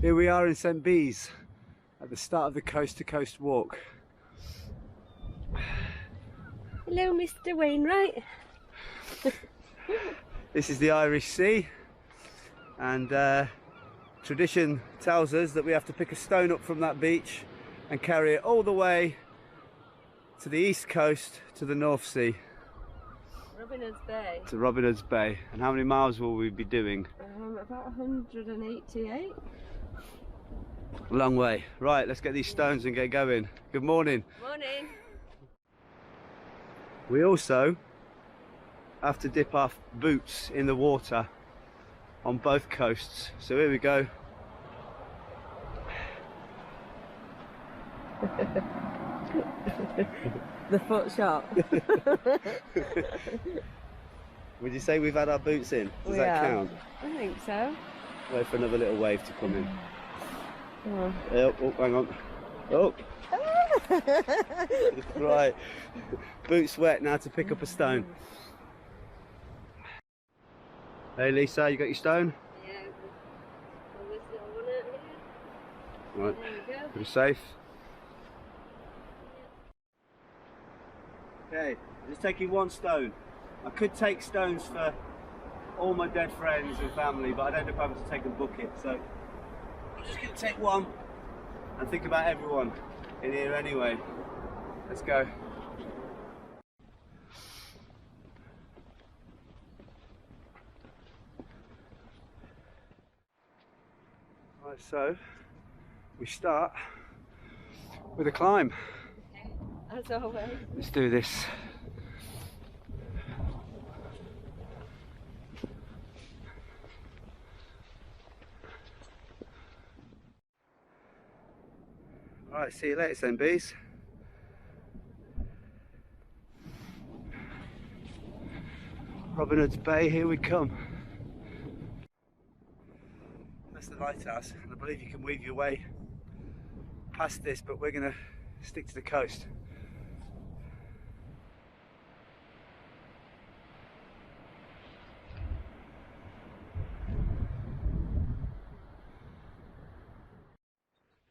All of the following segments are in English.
Here we are in St Bees at the start of the coast to coast walk. Hello, Mr. Wainwright. This is the Irish Sea, and tradition tells us that we have to pick a stone up from that beach and carry it all the way to the east coast to the North Sea. Robin Hood's Bay. To Robin Hood's Bay. And how many miles will we be doing? About 188. A long way. Right, let's get these stones and get going. Good morning. Morning. We also have to dip our boots in the water on both coasts. So here we go. The foot shop. Would you say we've had our boots in? Does that count? I think so. Wait for another little wave to come in. Oh, Oh, hang on. Oh. Right. Boots wet, now to pick up a stone. Hey Lisa, you got your stone? Yeah. Pull this little one out here. Right. There you go. Pretty safe. Okay, I'm just taking one stone. I could take stones for all my dead friends and family, but I'd end up having to take a bucket. So I'm just going to take one and think about everyone in here anyway. Let's go. Right, so we start with a climb. As always. Let's do this. Alright, see you later then, bees. Robin Hood's Bay, here we come. That's the lighthouse, and I believe you can weave your way past this, but we're going to stick to the coast.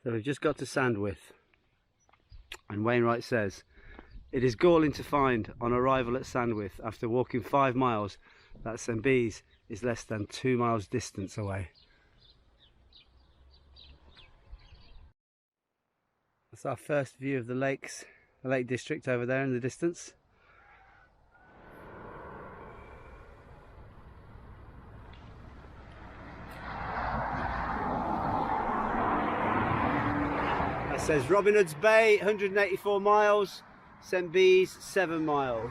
So we've just got to Sandwith, and Wainwright says, it is galling to find on arrival at Sandwith after walking 5 miles that St Bees is less than 2 miles distance away. That's our first view of the lakes, the Lake District over there in the distance. It says Robin Hood's Bay, 184 miles, St Bees, 7 miles.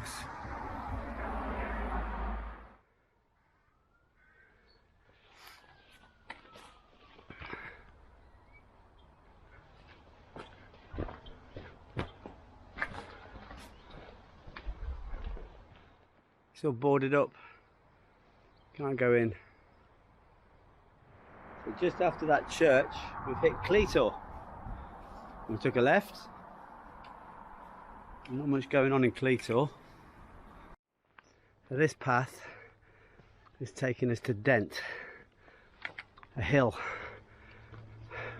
It's all boarded up, can't go in. So just after that church, we've hit Cleator. We took a left. Not much going on in Cleator. So this path is taking us to Dent, a hill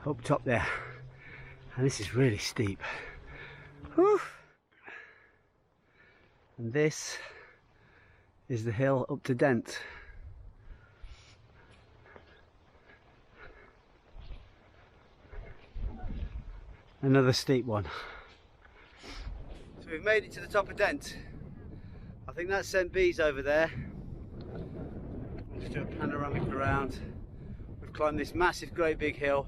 up top there, and this is really steep. Whew. And this is the hill up to Dent. Another steep one. So we've made it to the top of Dent. I think that's St Bees over there. I'll just do a panoramic around. We've climbed this massive, great big hill.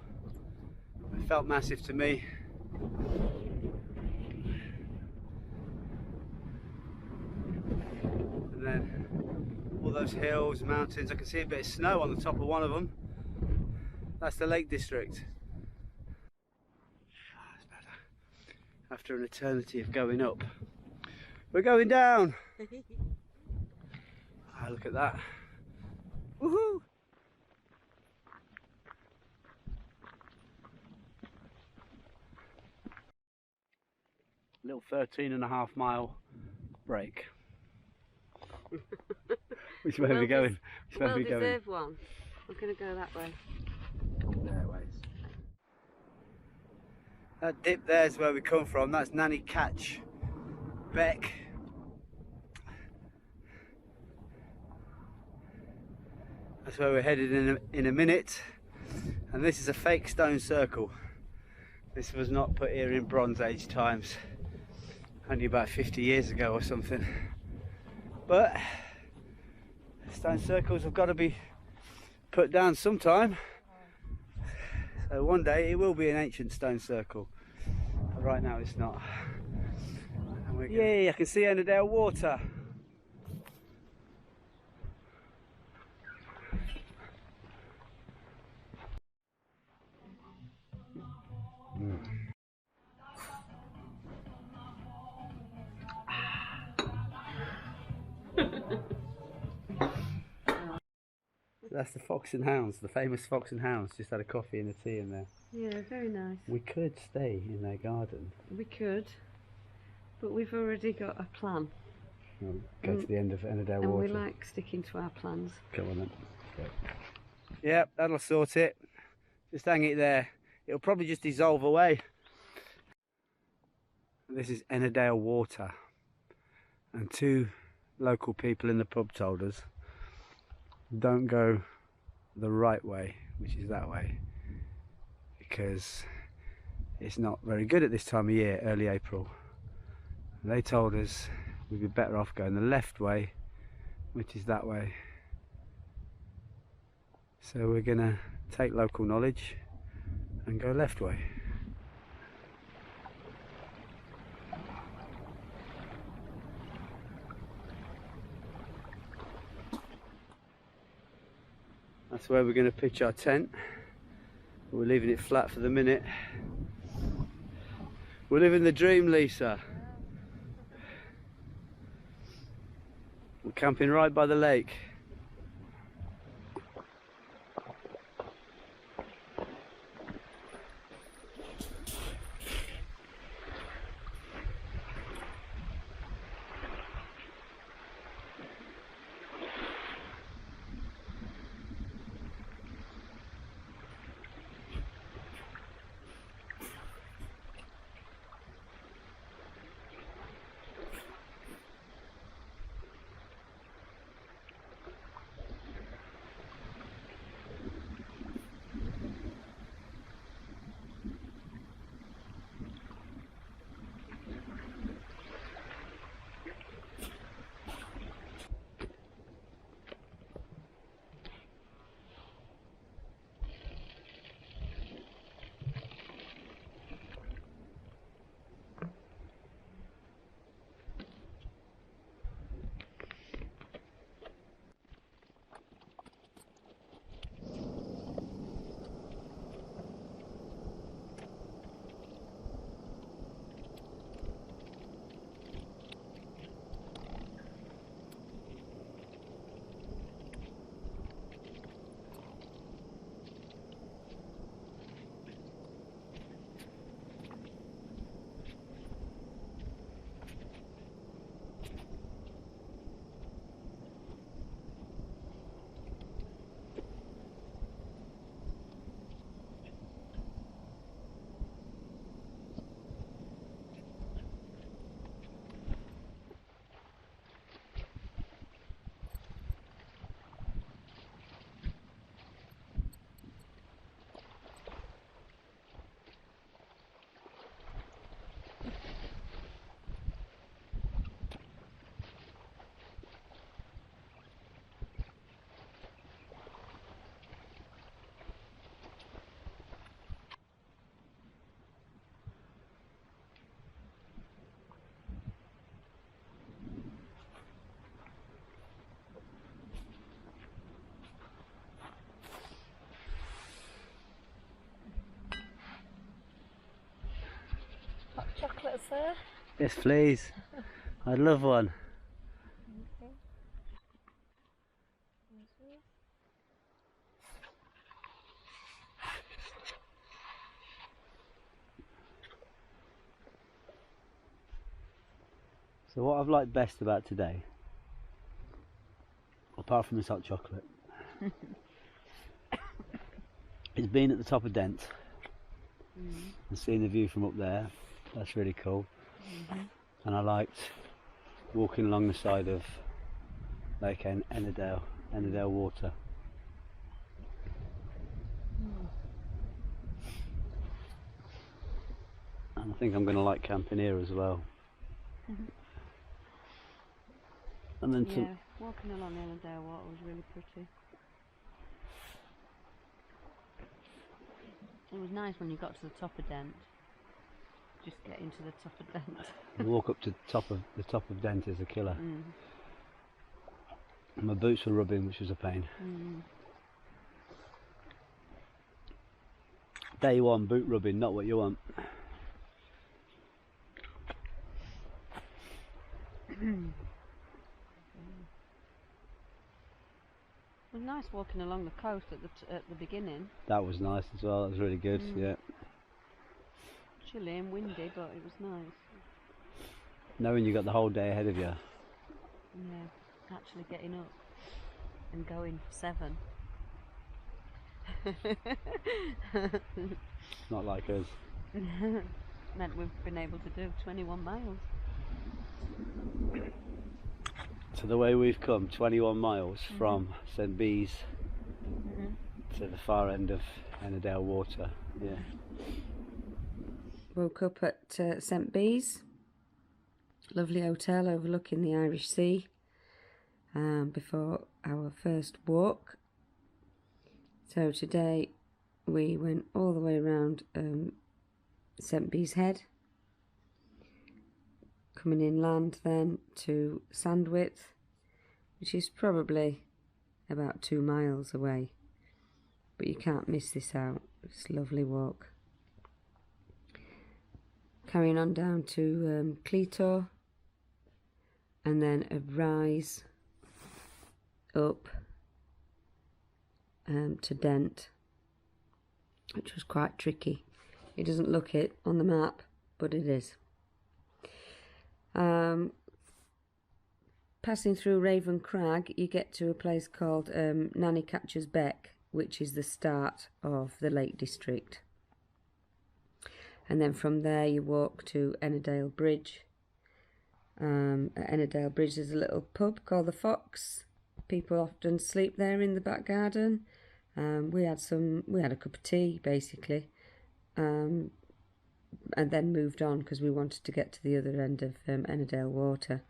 It felt massive to me. And then all those hills, mountains. I can see a bit of snow on the top of one of them. That's the Lake District. After an eternity of going up, we're going down. Ah, look at that. Woohoo! Little 13.5 mile break. Which way are we going? Which way are we going? Well-deserved one. We're going to go that way. There ways. That dip there is where we come from. That's Nanny Catch Beck. That's where we're headed in a minute. And this is a fake stone circle. This was not put here in Bronze Age times, only about 50 years ago or something. But stone circles have got to be put down sometime. So one day it will be an ancient stone circle. But right now it's not. Yay, I can see Ennerdale water. That's the Fox and Hounds, the famous Fox and Hounds. Just had a coffee and a tea in there. Yeah, very nice. We could stay in their garden. We could, but we've already got a plan. We'll go to the end of Ennerdale and water. we like sticking to our plans. Come on then. Yep, that'll sort it. Just hang it there. It'll probably just dissolve away. This is Ennerdale water. And two local people in the pub told us, don't go the right way, which is that way, because it's not very good at this time of year, early April. They told us we'd be better off going the left way, which is that way. So we're gonna take local knowledge and go left way. That's where we're going to pitch our tent. We're leaving it flat for the minute. We're living the dream, Lisa. We're camping right by the lake. Chocolate, sir? Yes, please. I'd love one. Okay. So what I've liked best about today, apart from this hot chocolate, is being at the top of Dent. and seeing the view from up there. That's really cool. And I liked walking along the side of Lake Ennerdale water. And I think I'm going to like camping here as well. And then walking along Ennerdale water was really pretty. It was nice when you got to the top of Dent. Just getting to the top of Dent. The walk up to the top of Dent is a killer. And my boots were rubbing, which was a pain. Day one, boot rubbing, not what you want. It was nice walking along the coast at the beginning. That was nice as well. That was really good. Yeah. Chilly and windy, but it was nice. Knowing you got the whole day ahead of you. Yeah, actually getting up and going for 7. Not like us. Meant we've been able to do 21 miles. So the way we've come, 21 miles from St Bees to the far end of Ennerdale water. Yeah. Woke up at St Bees, lovely hotel overlooking the Irish Sea, before our first walk. So today we went all the way around St Bees Head, coming inland then to Sandwith, which is probably about 2 miles away, but you can't miss this out. It's a lovely walk. Carrying on down to Cleator, and then a rise up to Dent, which was quite tricky. It doesn't look it on the map, but it is. Passing through Raven Crag, you get to a place called Nanny Catcher's Beck, which is the start of the Lake District. And then from there you walk to Ennerdale Bridge. At Ennerdale Bridge there's a little pub called the Fox. People often sleep there in the back garden. We had a cup of tea basically, and then moved on because we wanted to get to the other end of Ennerdale water.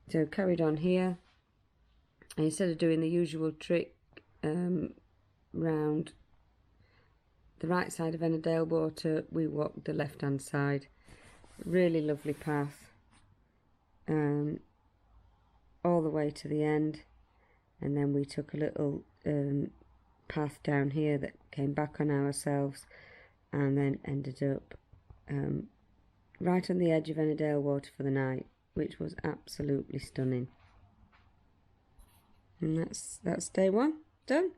So carried on here, and instead of doing the usual trick round the right side of Ennerdale water, we walked the left hand side. Really lovely path, all the way to the end, and then we took a little path down here that came back on ourselves, and then ended up right on the edge of Ennerdale water for the night, which was absolutely stunning. And that's day one done.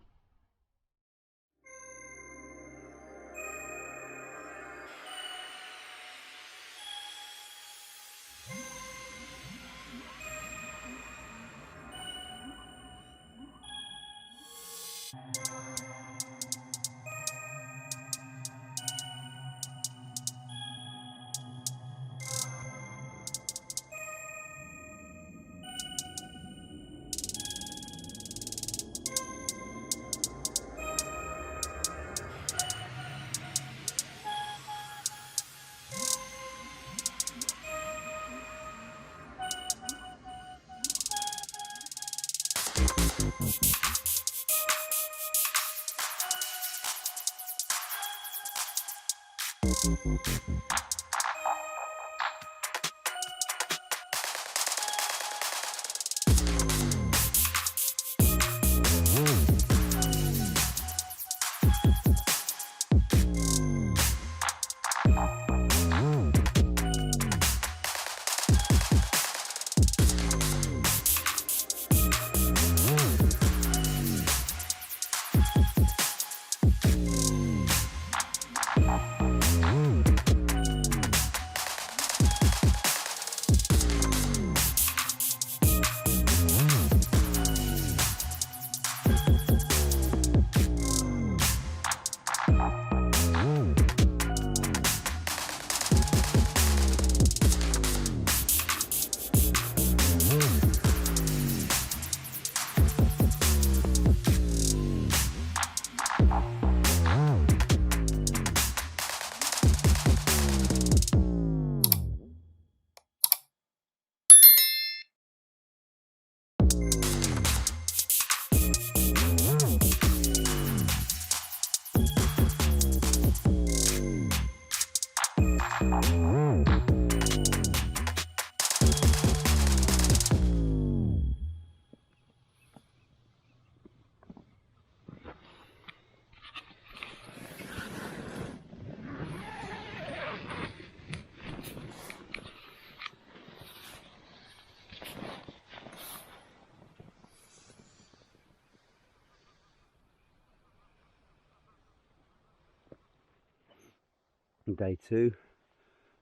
Day 2,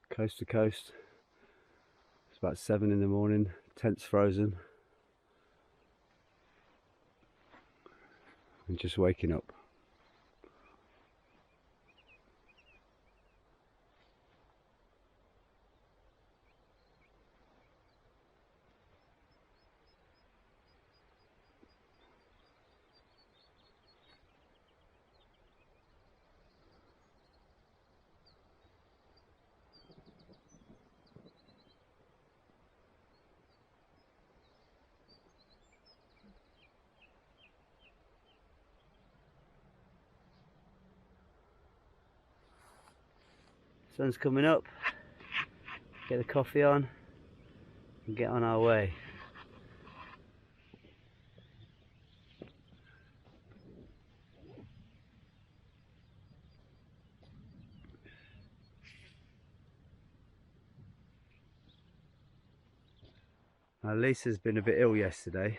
coast to coast. It's about 7 in the morning, tent's frozen. I'm just waking up. Sun's coming up, get the coffee on and get on our way. Now Lisa's been a bit ill yesterday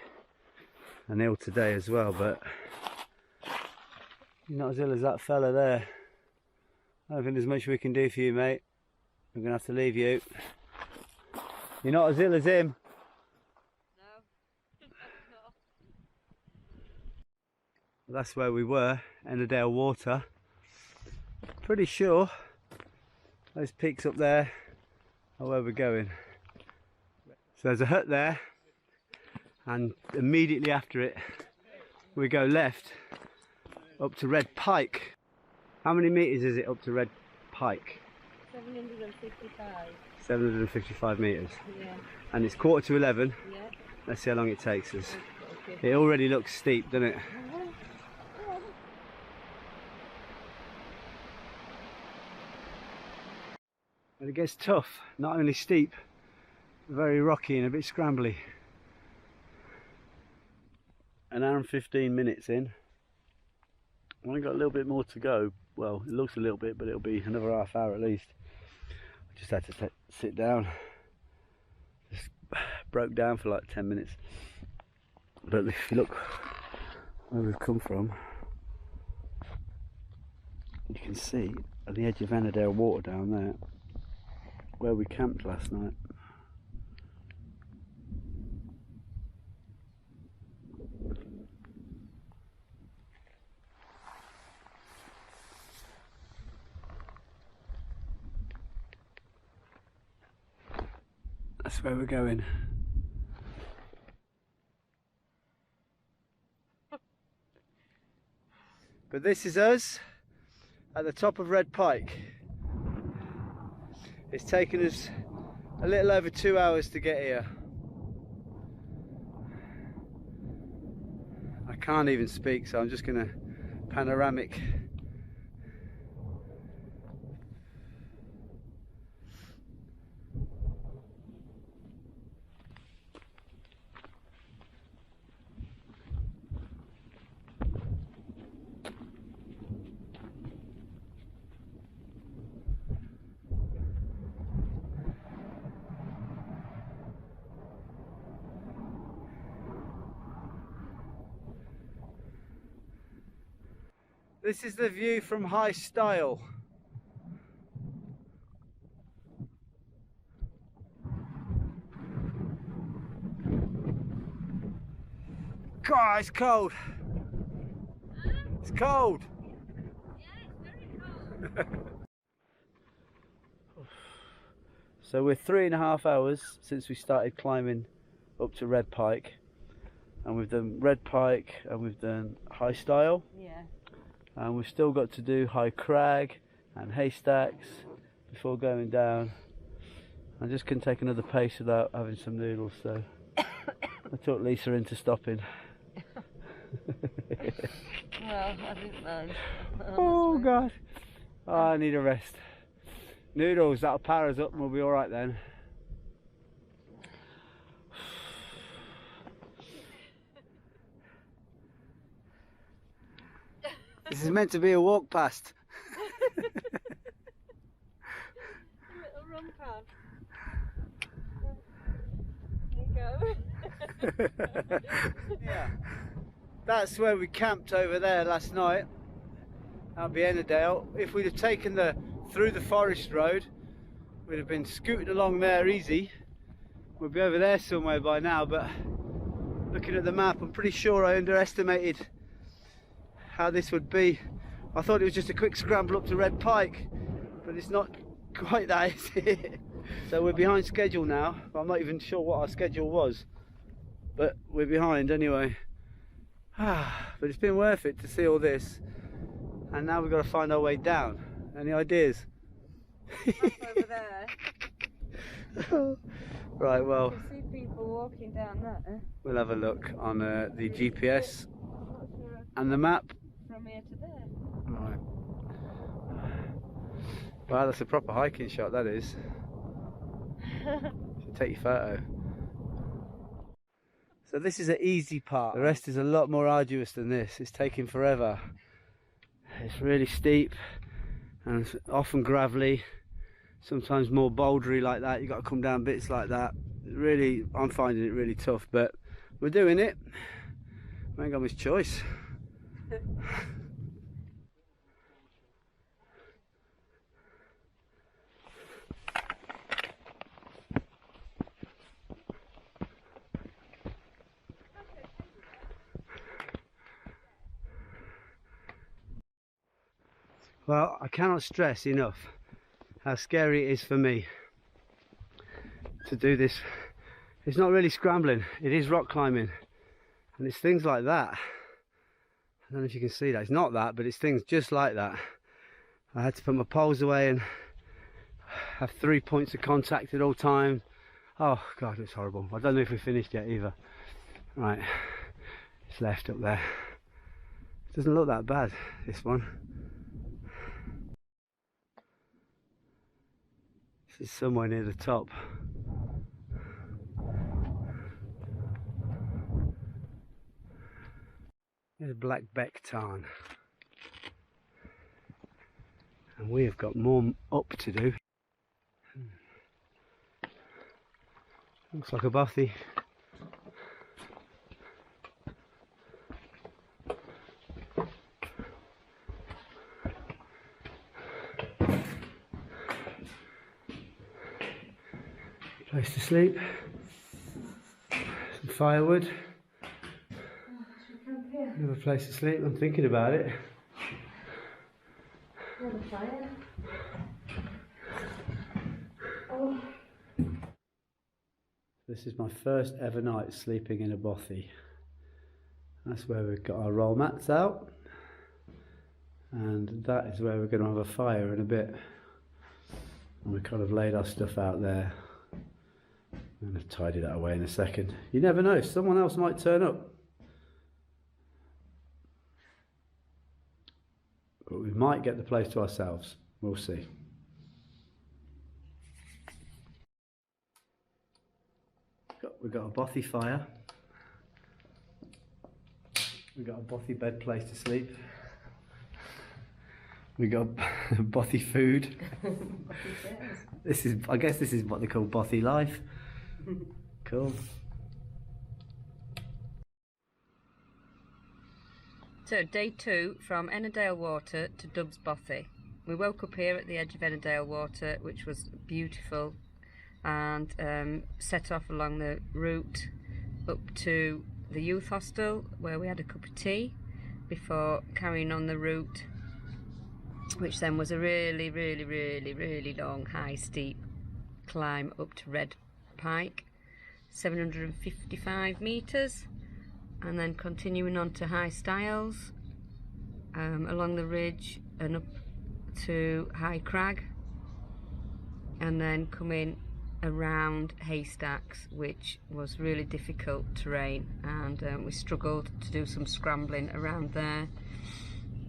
and ill today as well, but you're not as ill as that fella there. I don't think there's much we can do for you, mate. We're going to have to leave you. You're not as ill as him. No. That's where we were, Ennerdale Water. Pretty sure those peaks up there are where we're going. So there's a hut there, and immediately after it we go left up to Red Pike. How many metres is it up to Red Pike? 755. 755 metres. Yeah. And it's 11:15. Yeah. Let's see how long it takes us. Okay. It already looks steep, doesn't it? And it gets tough, not only steep, very rocky and a bit scrambly. An hour and 15 minutes in. I've only got a little bit more to go. Well, it looks a little bit, but it'll be another half hour at least. I just had to sit down. Just broke down for like 10 minutes. But if you look where we've come from, you can see at the edge of Ennerdale Water down there, where we camped last night. That's where we're going. But this is us at the top of Red Pike. It's taken us a little over 2 hours to get here. I can't even speak, so I'm just going to panoramic. This is the view from High Stile. God, it's cold. It's cold. Yeah, it's very cold. So we're 3.5 hours since we started climbing up to Red Pike, and we've done Red Pike and we've done High Stile. Yeah. And we've still got to do High Crag and Haystacks before going down. I just couldn't take another pace without having some noodles, so I took Lisa into stopping. Well, I didn't mind. Oh God, oh, I need a rest. Noodles, that'll power us up and we'll be alright then. This is meant to be a walk past. Little run pad. There you go. Yeah. That's where we camped over there last night. That'd be Ennerdale. If we'd have taken through the forest road, we'd have been scooting along there easy. We'd be over there somewhere by now, but looking at the map, I'm pretty sure I underestimated how this would be. I thought it was just a quick scramble up to Red Pike, but it's not quite that, is it? So we're behind schedule now. I'm not even sure what our schedule was, but we're behind anyway. But it's been worth it to see all this. And now we've got to find our way down. Any ideas? Up over there. Right, well, You can see people walking down there. we'll have a look on the GPS and the map. From here to there. Right. Wow, that's a proper hiking shot, that is. Should take your photo. So this is an easy part. The rest is a lot more arduous than this. It's taking forever. It's really steep and it's often gravelly, sometimes more bouldery like that. You've got to come down bits like that. Really, I'm finding it really tough, but we're doing it. We ain't got much choice. Well, I cannot stress enough how scary it is for me to do this. It's not really scrambling, it is rock climbing, and it's things like that. I don't know if you can see that, it's not that, but it's things just like that. I had to put my poles away and have 3 points of contact at all times. Oh god, it's horrible. I don't know if we finished yet either. Right, it's left up there. It doesn't look that bad, this one. This is somewhere near the top. There's Black Beck Tarn. And we have got more up to do. Looks like a Bothy. Place to sleep, some firewood, another place to sleep. I'm thinking about it. Another fire. Oh. This is my first ever night sleeping in a bothy. That's where we've got our roll mats out, and that is where we're going to have a fire in a bit. And we kind of laid our stuff out there. I'm going to tidy that away in a second. You never know, someone else might turn up. But we might get the place to ourselves. We'll see. We've got a bothy fire. We've got a bothy bed place to sleep. We got bothy food. I guess this is what they call bothy life. Cool. So day 2 from Ennerdale Water to Dubbs Bothy. We woke up here at the edge of Ennerdale Water, which was beautiful, and set off along the route up to the youth hostel where we had a cup of tea before carrying on the route, which then was a really long, high, steep climb up to Red Pike, 755 metres, and then continuing on to High Styles, along the ridge and up to High Crag, and then coming around Haystacks, which was really difficult terrain, and we struggled to do some scrambling around there.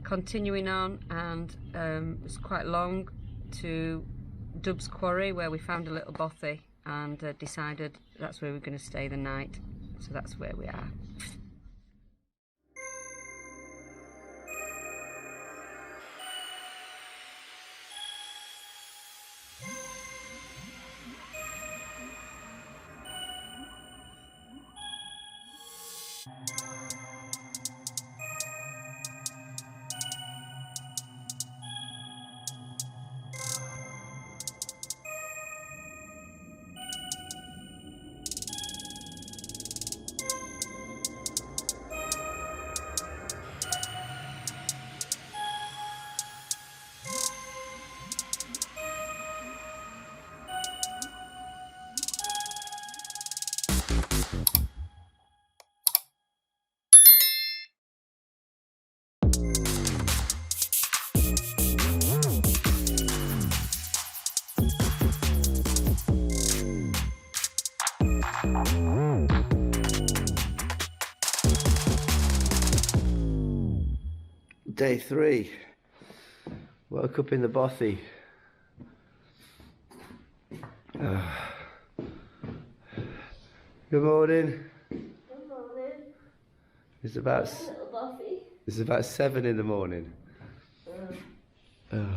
Continuing on, and it's quite long to Dub's Quarry, where we found a little bothy and decided that's where we're going to stay the night. So that's where we are. Day 3. Woke up in the Bothy. Good morning. Good morning. It's about Little Bothy. It's about 7 in the morning. And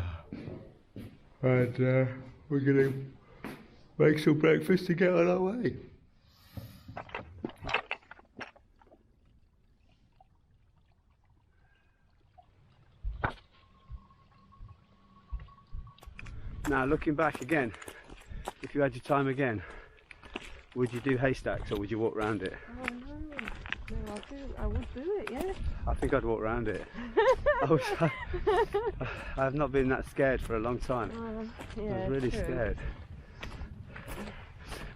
we're gonna make some breakfast to get on our way. Now, looking back again, if you had your time again, would you do haystacks or would you walk around it? Oh no, I would do it, yeah. I think I'd walk around it. I've not been that scared for a long time. Yeah, I was really true. scared.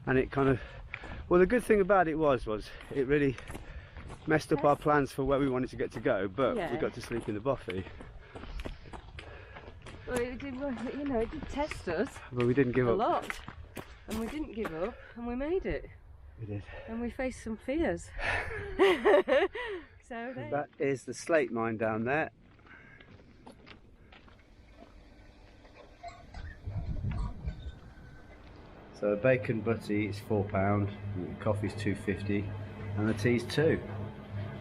And it kind of, well, the good thing about it was it really messed up our plans for where we wanted to get to go, but Yeah. we got to sleep in the Bothy. Well, it did, you know, it did test us But we didn't give a up. lot, and we didn't give up, and we made it. We did. And we faced some fears. So there. That is the slate mine down there. So a bacon butty is £4, coffee's £2.50, and the tea's £2.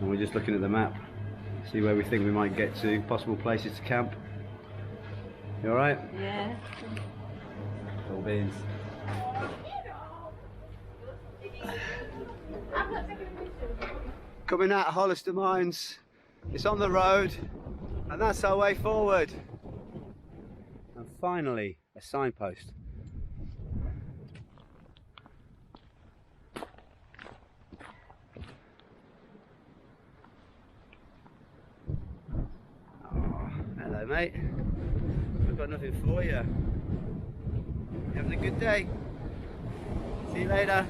And we're just looking at the map, see where we think we might get to, possible places to camp. You alright? Yeah. All beans. Coming out of Hollister Mines, it's on the road, and that's our way forward. And finally, a signpost. Oh, hello mate, I've got nothing for you. You having a good day? See you later.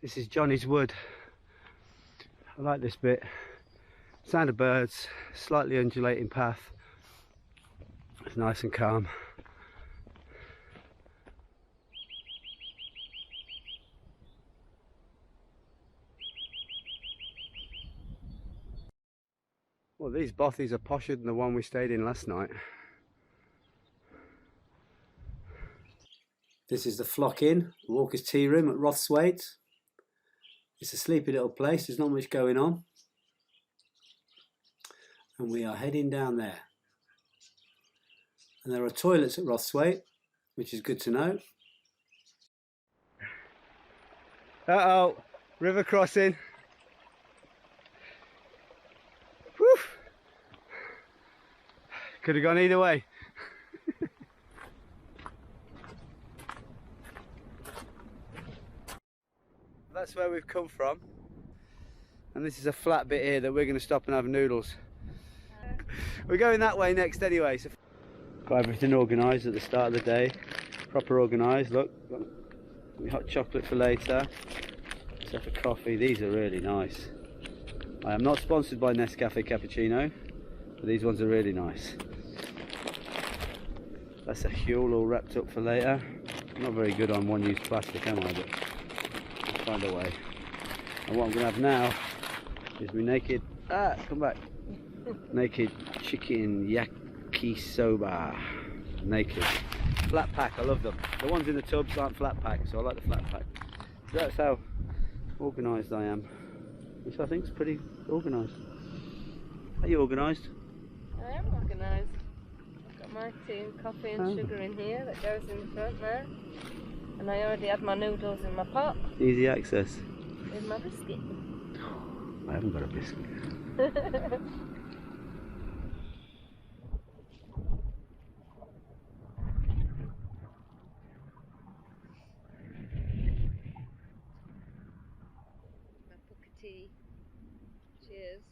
This is Johnny's Wood. I like this bit. Sound of birds, slightly undulating path. It's nice and calm. Well, these Bothys are posher than the one we stayed in last night. This is the Flock Inn, Walker's Tea Room at Rothswaite. It's a sleepy little place, there's not much going on. And we are heading down there. And there are toilets at Rothswaite, which is good to know. Uh-oh, river crossing. Whew. Could have gone either way. That's where we've come from, and this is a flat bit here that we're going to stop and have noodles. We're going that way next anyway. So got everything organised at the start of the day, proper organised. Look, got hot chocolate for later, set for coffee. These are really nice. I am not sponsored by Nescafe Cappuccino, but these ones are really nice. That's a Huel all wrapped up for later. I'm not very good on one-use plastic, am I? But I'll find a way. And what I'm going to have now is my naked, come back, Naked chicken yakisoba. Naked. Flat pack, I love them. The ones in the tubs aren't flat pack, so I like the flat pack. So that's how organised I am. Which I think is pretty organised. Are you organised? I am organised. I've got my tea and coffee and sugar in here that goes in the front there. And I already had my noodles in my pot. Easy access. With my biscuit. I haven't got a biscuit. My book of tea. Cheers.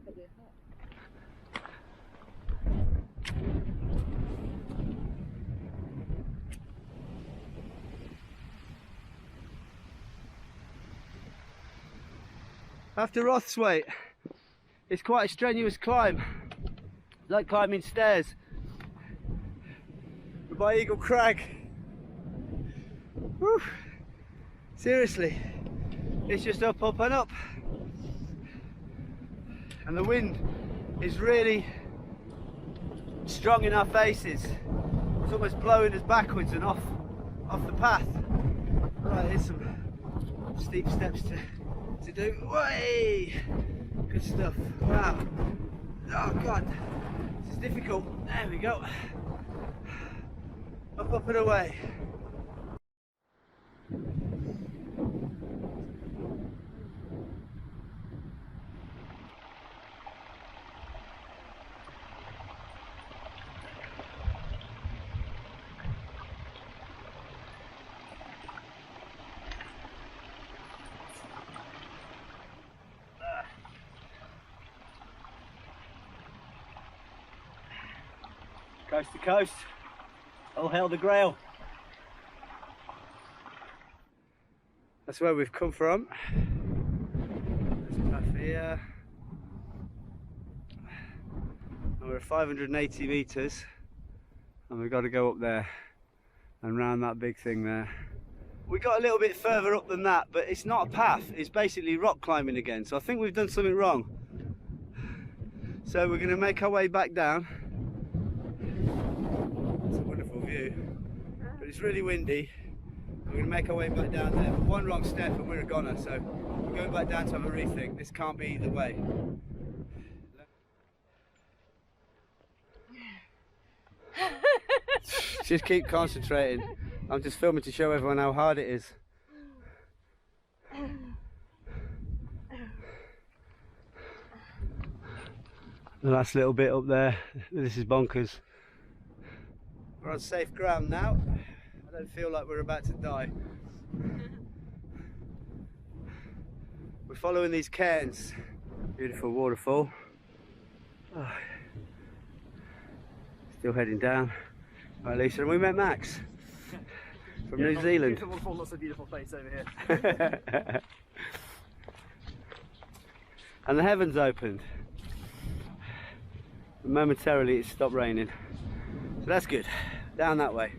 Probably hot. After Rothwaite, it's quite a strenuous climb. It's like climbing stairs. We're by Eagle Crag. Whew. Seriously, it's just up, up and up. And the wind is really strong in our faces. It's almost blowing us backwards and off the path. Right, here's some steep steps to do. Way! Good stuff. Wow. Oh God. This is difficult. There we go. Up, up and away. Coast to coast, all hail the Grail. That's where we've come from. There's a path here. And we're at 580 metres and we've got to go up there and round that big thing there. We got a little bit further up than that, but it's not a path, it's basically rock climbing again, so I think we've done something wrong. So we're going to make our way back down. It's a wonderful view, but it's really windy. We're going to make our way back down there, but one wrong step and we're a goner, so we're going back down to have a rethink. This can't be either way. Just keep concentrating. I'm just filming to show everyone how hard it is. The last little bit up there, this is bonkers. We're on safe ground now. I don't feel like we're about to die. We're following these cairns. Beautiful waterfall. Oh. Still heading down. Right, Lisa, and we met Max from New Zealand. Lots of beautiful place over here. And the heavens opened. Momentarily it stopped raining. So that's good. Down that way.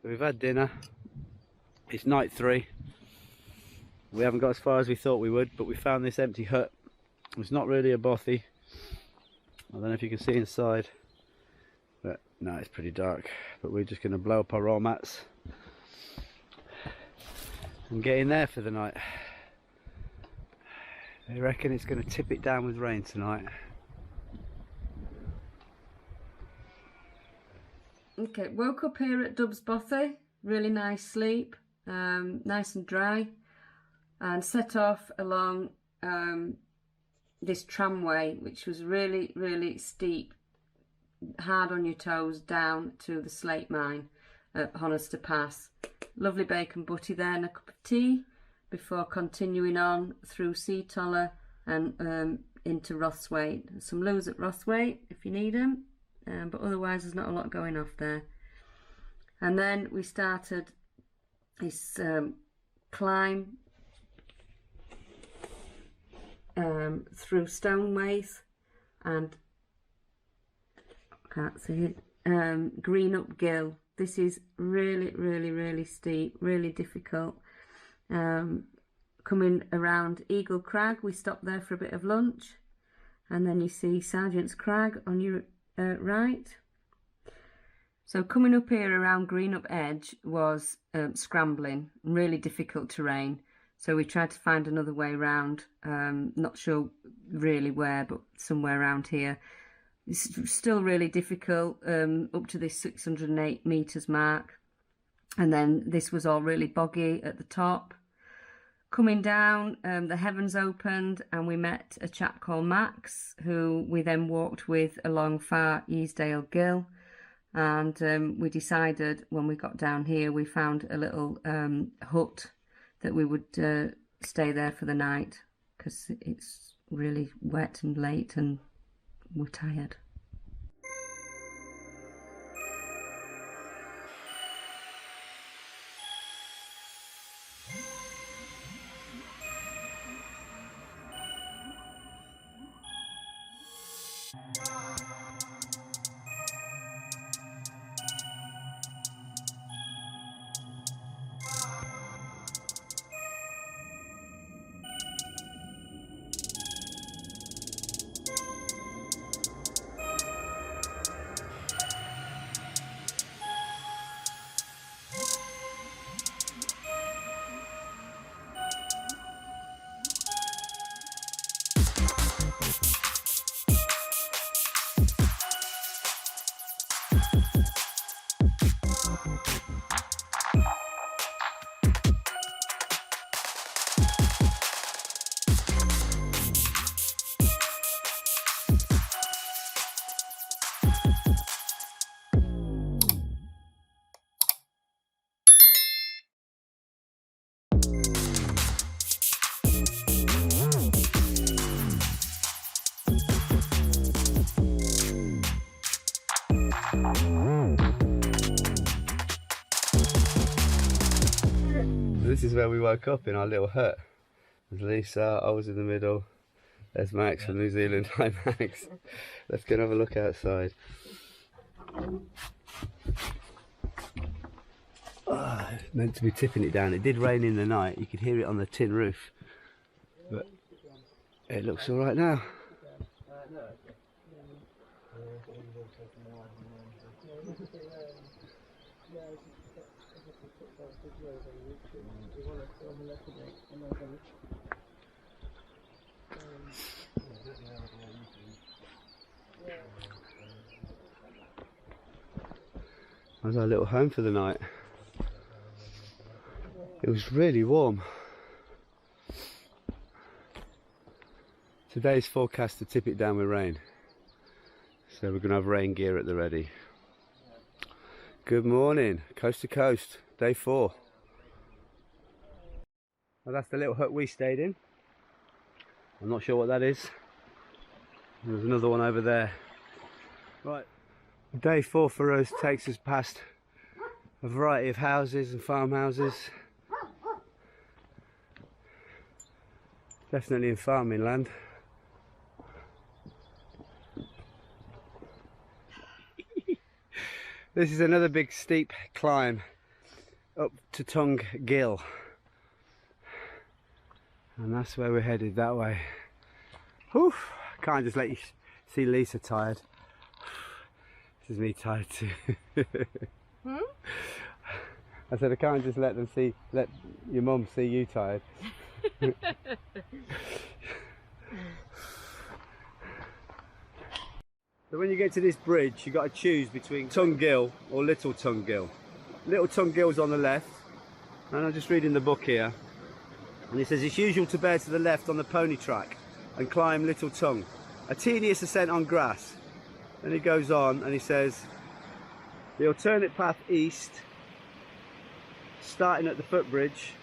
So we've had dinner. It's night 3. We haven't got as far as we thought we would, but we found this empty hut. It's not really a bothy. I don't know if you can see inside, but no, it's pretty dark. But we're just going to blow up our roll mats and get in there for the night. They reckon it's going to tip it down with rain tonight. Okay, woke up here at Bothy, really nice sleep, nice and dry, and set off along this tramway, which was really steep, hard on your toes, down to the slate mine at Honister Pass. Lovely bacon butty there and a cup of tea before continuing on through Seatoller and into Rothwaite. Some loos at Rothwaite if you need them. But otherwise there's not a lot going off there. And then we started this climb through Stoneways and can't see it, Green Up Gill. This is really steep, really difficult. Coming around Eagle Crag, we stopped there for a bit of lunch, and then you see Sergeant's Crag on your right. So coming up here around Green Up Edge was scrambling, really difficult terrain. So we tried to find another way round, not sure really where, but somewhere around here. It's still really difficult up to this 608 metres mark. And then this was all really boggy at the top. Coming down, the heavens opened and we met a chap called Max, who we then walked with along Far Easedale Gill. And we decided when we got down here, we found a little hut that we would stay there for the night because it's really wet and late and we're tired. This is where we woke up, in our little hut. There's Lisa, I was in the middle. There's Max from New Zealand. Hi Max. Let's go and have a look outside. Meant to be tipping it down. It did rain in the night. You could hear it on the tin roof. But it looks alright now. That was our little home for the night. It was really warm. Today's forecast to tip it down with rain. So we're going to have rain gear at the ready. Good morning, coast to coast, day 4. Well, that's the little hut we stayed in. I'm not sure what that is. There's another one over there. Right, day 4 for us takes us past a variety of houses and farmhouses. Definitely in farming land. This is another big steep climb up to Tongue Gill. And that's where we're headed, that way. Whew, can't just let you see Lisa tired. This is me tired too. I said I can't just let your mum see you tired. So when you get to this bridge, you've got to choose between Tongue Gill or Little Tongue Gill. Little Tongue Gill's on the left, and I'm just reading the book here, and it says it's usual to bear to the left on the pony track and climb Little Tongue, a tedious ascent on grass. Then he goes on and he says the alternate path east, starting at the footbridge,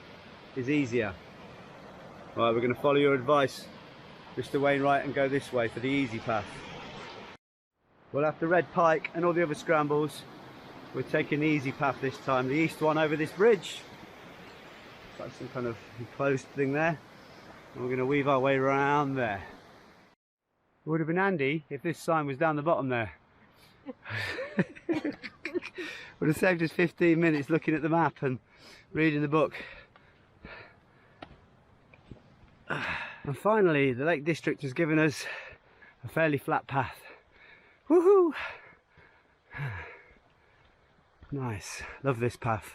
is easier. Right, we're going to follow your advice, Mr. Wainwright, and go this way for the easy path. Well, after Red Pike and all the other scrambles, we're taking the easy path this time, the east one over this bridge. Got some kind of enclosed thing there. And we're going to weave our way around there. It would have been handy if this sign was down the bottom there. Would have saved us 15 minutes looking at the map and reading the book. And finally, the Lake District has given us a fairly flat path. Woohoo! Nice, love this path.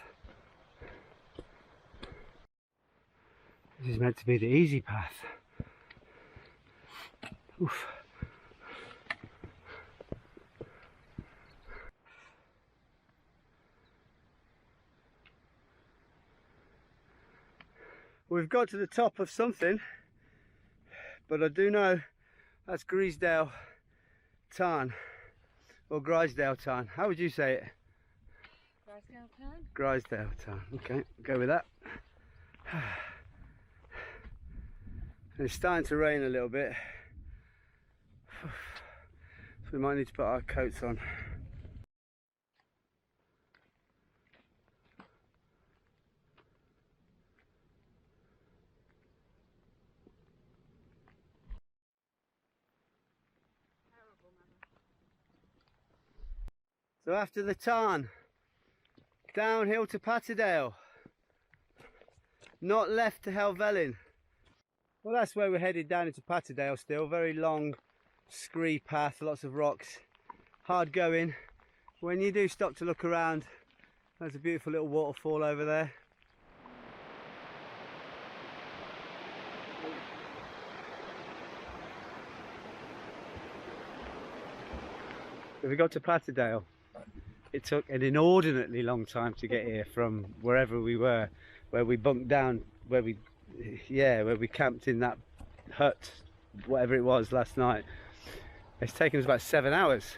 This is meant to be the easy path. Oof. We've got to the top of something, but I do know that's Easedale Tarn, or Grisdale Tarn. How would you say it? Grisdale Tarn? Grisdale Tarn. Okay, go with that. And it's starting to rain a little bit, so we might need to put our coats on. So after the Tarn, downhill to Patterdale, not left to Helvellyn. Well, that's where we're headed, down into Patterdale still. Very long, scree path, lots of rocks, hard going. When you do stop to look around, there's a beautiful little waterfall over there. So we got to Patterdale. It took an inordinately long time to get here from wherever we were, where we bunked down, where we camped in that hut, whatever it was last night. It's taken us about 7 hours,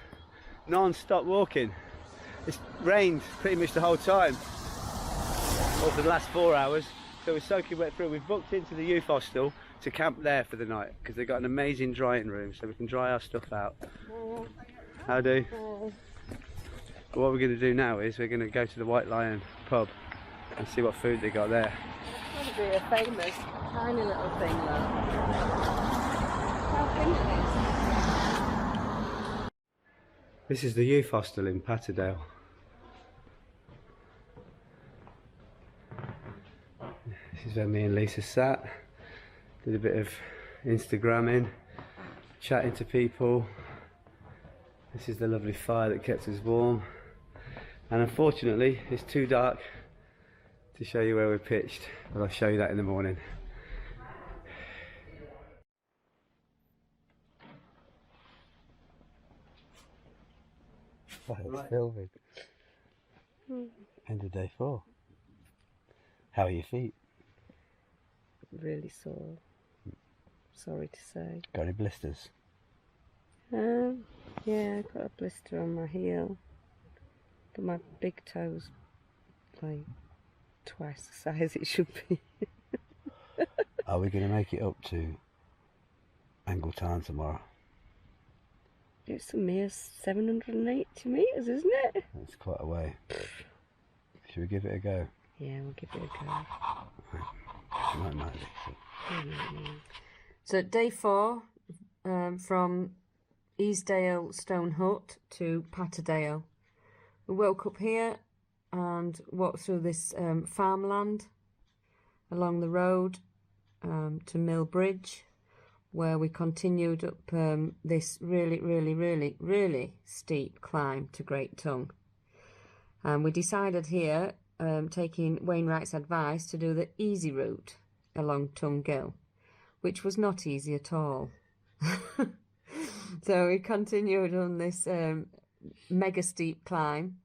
non-stop walking. It's rained pretty much the whole time, or for the last 4 hours, so we're soaking wet through. We've booked into the youth hostel to camp there for the night, because they've got an amazing drying room, so we can dry our stuff out. How do? But what we're going to do now is we're going to go to the White Lion pub and see what food they got there. It's going to be a famous tiny little thing though. How big it is. This is the youth hostel in Patterdale. This is where me and Lisa sat, did a bit of Instagramming, chatting to people. This is the lovely fire that kept us warm. And unfortunately, it's too dark to show you where we're pitched, but I'll show you that in the morning. Oh, it's filming. End of day 4. How are your feet? Really sore. Sorry to say. Got any blisters? Yeah, I've got a blister on my heel, but my big toe's like twice the size it should be. Are we going to make it up to Angletarn tomorrow? It's a mere 780 metres, isn't it? That's quite a way. Should we give it a go? Yeah, we'll give it a go. Might. So day 4, from Easedale Stone Hut to Patterdale. We woke up here and walked through this farmland along the road to Mill Bridge, where we continued up this really steep climb to Great Tongue. And we decided here, taking Wainwright's advice, to do the easy route along Tongue Gill, which was not easy at all. So we continued on this mega steep climb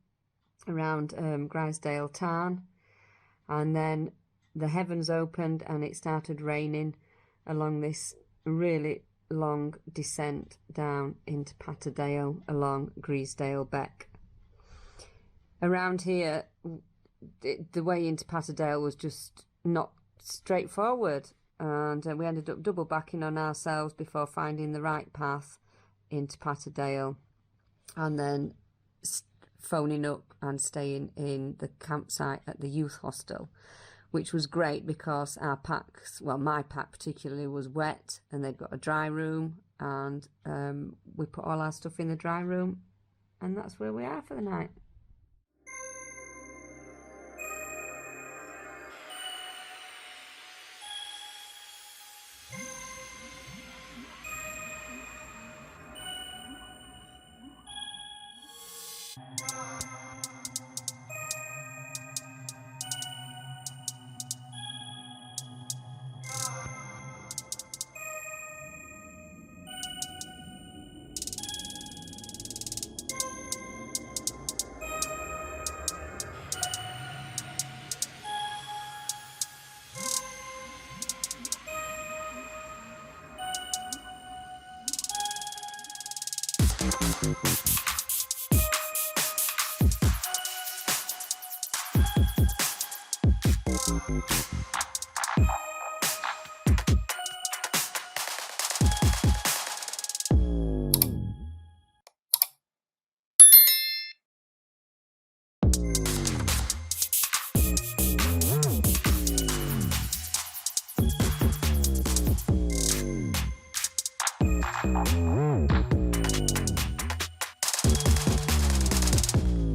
around Grisdale Tarn, and then the heavens opened and it started raining along this really long descent down into Patterdale along Easedale Beck. Around here, the way into Patterdale was just not straightforward, and we ended up double backing on ourselves before finding the right path into Patterdale, and then phoning up and staying in the campsite at the youth hostel, which was great because our packs, well, my pack particularly, was wet, and they've got a dry room, and we put all our stuff in the dry room, and that's where we are for the night.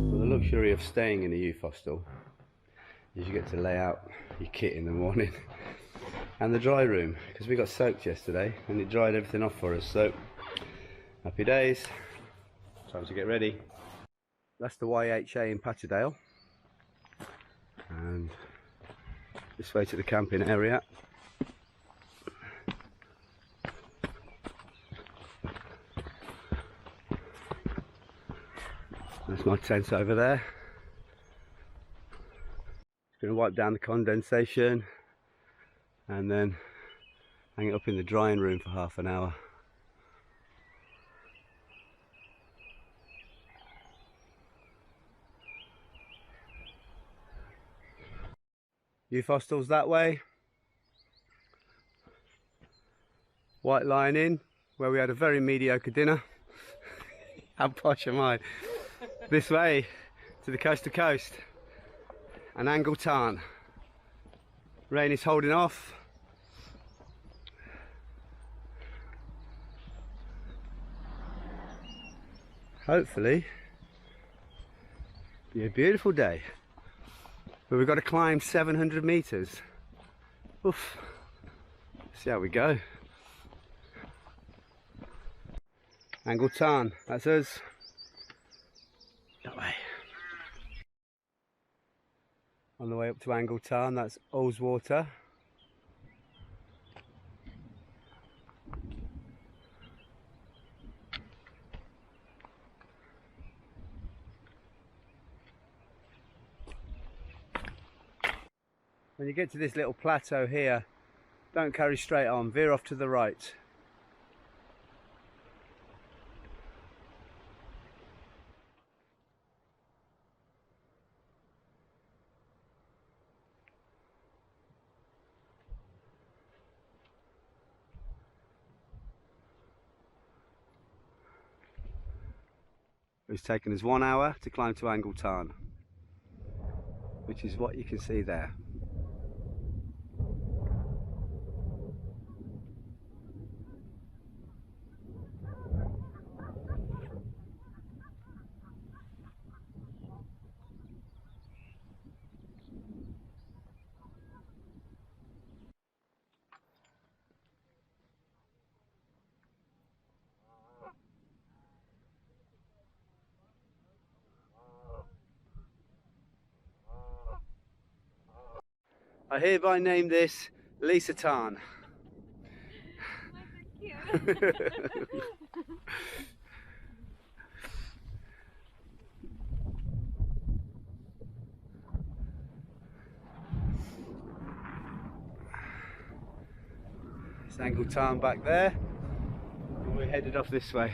Luxury of staying in a youth hostel is you get to lay out your kit in the morning, and the dry room, because we got soaked yesterday and it dried everything off for us. So happy days, time to get ready. That's the YHA in Patterdale, and this way to the camping area. That's my tent over there. Just going to wipe down the condensation and then hang it up in the drying room for half an hour. Youth hostels that way. White Lion Inn, where we had a very mediocre dinner. How posh am I? This way to the coast to coast and Angle Tarn. Rain is holding off. Hopefully be a beautiful day, but we've got to climb 700 meters. Oof. See how we go. Angle Tarn, that's us. That way. On the way up to Angle Tarn, that's Ullswater. When you get to this little plateau here, don't carry straight on, veer off to the right. It's taken us 1 hour to climb to Angle Tarn, which is what you can see there. I hereby name this Lisa Tarn. It's Angle Tarn back there, and we're headed off this way.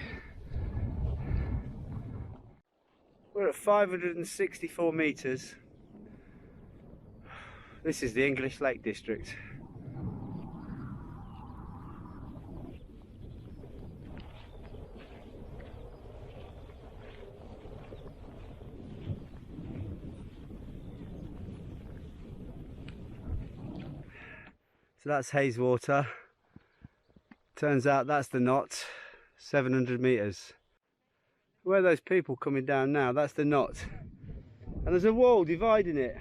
We're at 564 metres. This is the English Lake District. So that's Hazewater. Turns out that's the knot, 700 metres. Where those people coming down now, that's the knot. And there's a wall dividing it.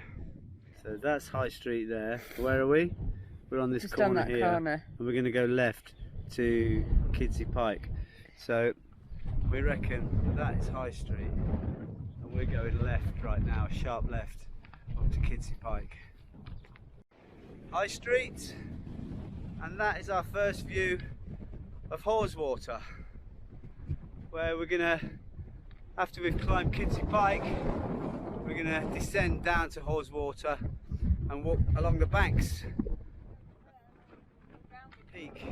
So that's High Street there. Where are we? We're on this Just corner on that here. corner. And we're going to go left to Kidsey Pike. So we reckon that is High Street. And we're going left right now, sharp left, up to Kidsey Pike. High Street. And that is our first view of Haweswater, where we're gonna, after we've climbed Kidsey Pike, we're gonna descend down to Haweswater and walk along the banks. Peak.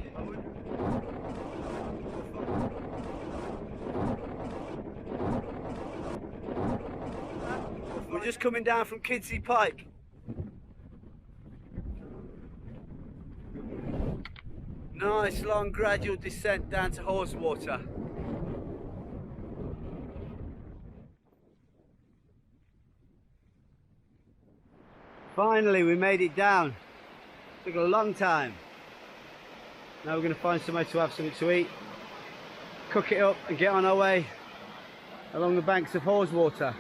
We're just coming down from Kidsey Pike. Nice long gradual descent down to Haweswater. Finally we made it down. Took a long time. Now we're going to find somewhere to have something to eat, cook it up and get on our way along the banks of Haweswater.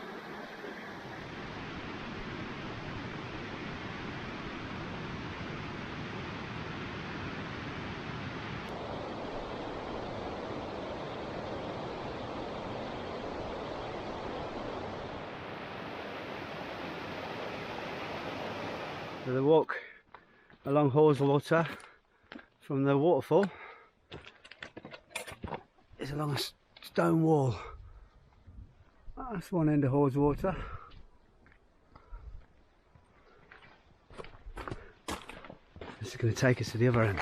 So the walk along Haweswater from the waterfall is along a stone wall. That's one end of Haweswater. This is going to take us to the other end.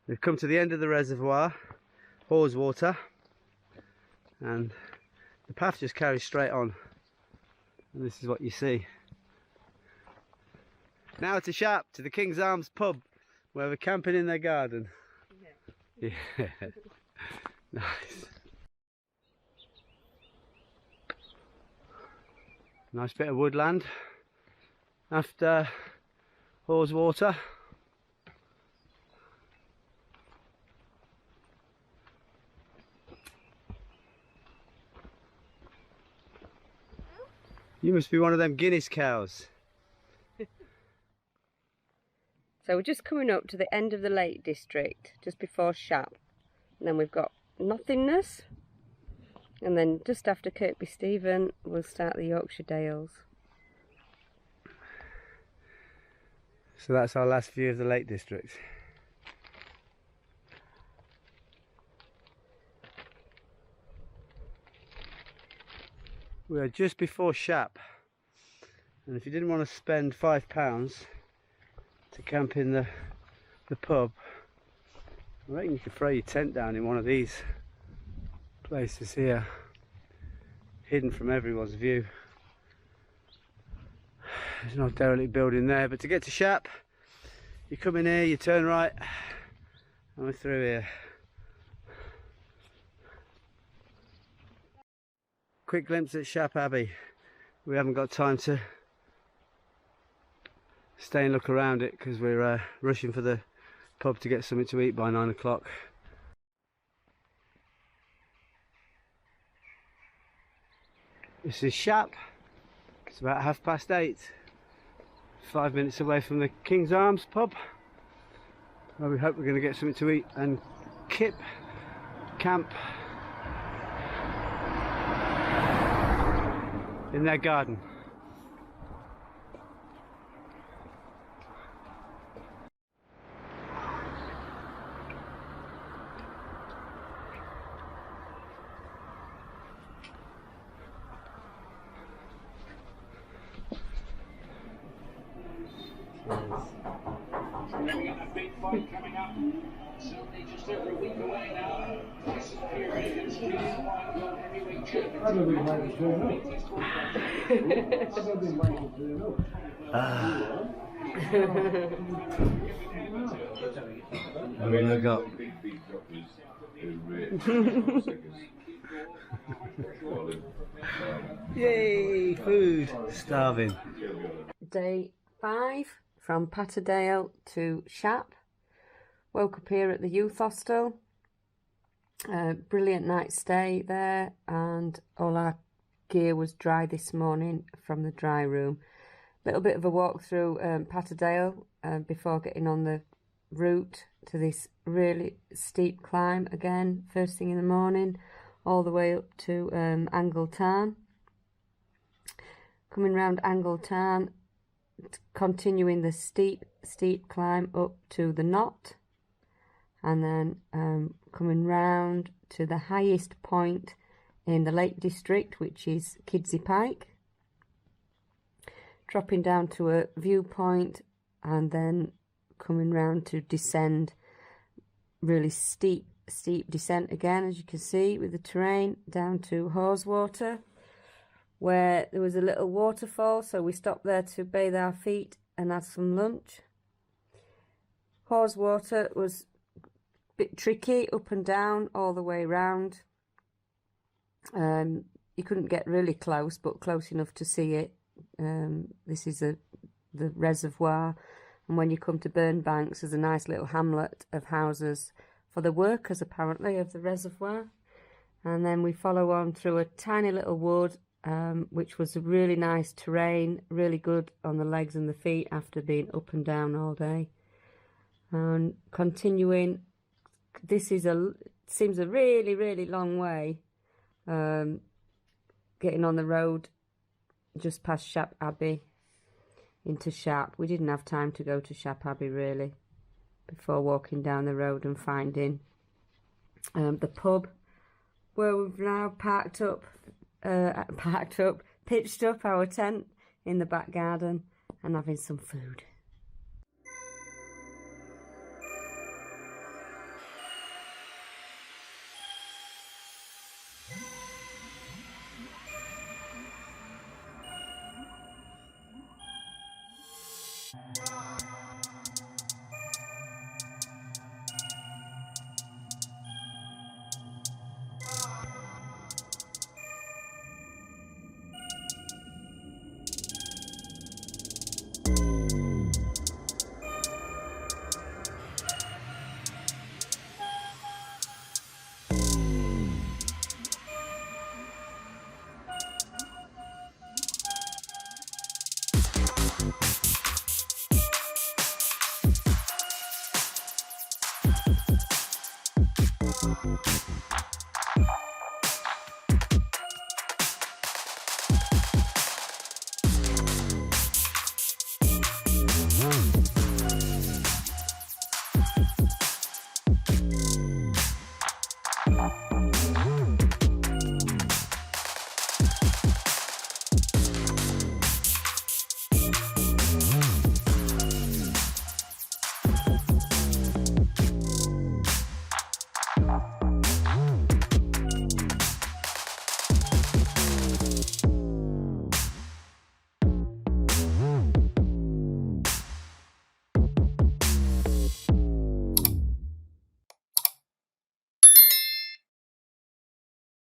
We've come to the end of the reservoir, Haweswater, and the path just carries straight on, and this is what you see. Now to Shap, to the King's Arms pub, where we're camping in their garden. Yeah. Nice. Nice bit of woodland after Haweswater. You must be one of them Guinness cows. So we're just coming up to the end of the Lake District, just before Shap. And then we've got Nothingness. And then just after Kirkby Stephen, we'll start the Yorkshire Dales. So that's our last view of the Lake District. We are just before Shap, and if you didn't want to spend £5 to camp in the pub, I reckon you could throw your tent down in one of these places here, hidden from everyone's view. There's no derelict building there, but to get to Shap, you come in here, you turn right, and we're through here. Quick glimpse at Shap Abbey. We haven't got time to stay and look around it because we're rushing for the pub to get something to eat by 9 o'clock. This is Shap. It's about 8:30. 5 minutes away from the King's Arms pub, where we hope we're going to get something to eat and camp in their garden. What have I got? Yay, food! Starving. Day 5 from Patterdale to Shap. Woke up here at the youth hostel. Brilliant night's stay there, and all our gear was dry this morning from the dry room. Little bit of a walk through Patterdale before getting on the route to this really steep climb again, first thing in the morning, all the way up to Angletarn. Coming round Angletarn, continuing the steep climb up to the Knot, and then coming round to the highest point in the Lake District, which is Kidsey Pike, dropping down to a viewpoint, and then coming round to descend, really steep descent again, as you can see with the terrain, down to Haweswater, where there was a little waterfall, so we stopped there to bathe our feet and have some lunch. Haweswater was a bit tricky, up and down all the way round. You couldn't get really close, but close enough to see it. This is the reservoir, and when you come to Burnbanks, there's a nice little hamlet of houses for the workers, apparently, of the reservoir. And then we follow on through a tiny little wood, which was a really nice terrain, really good on the legs and the feet after being up and down all day. And continuing, seems a really long way, getting on the road just past Shap Abbey into Shap. We didn't have time to go to Shap Abbey really before walking down the road and finding the pub where we've now pitched up our tent in the back garden and having some food.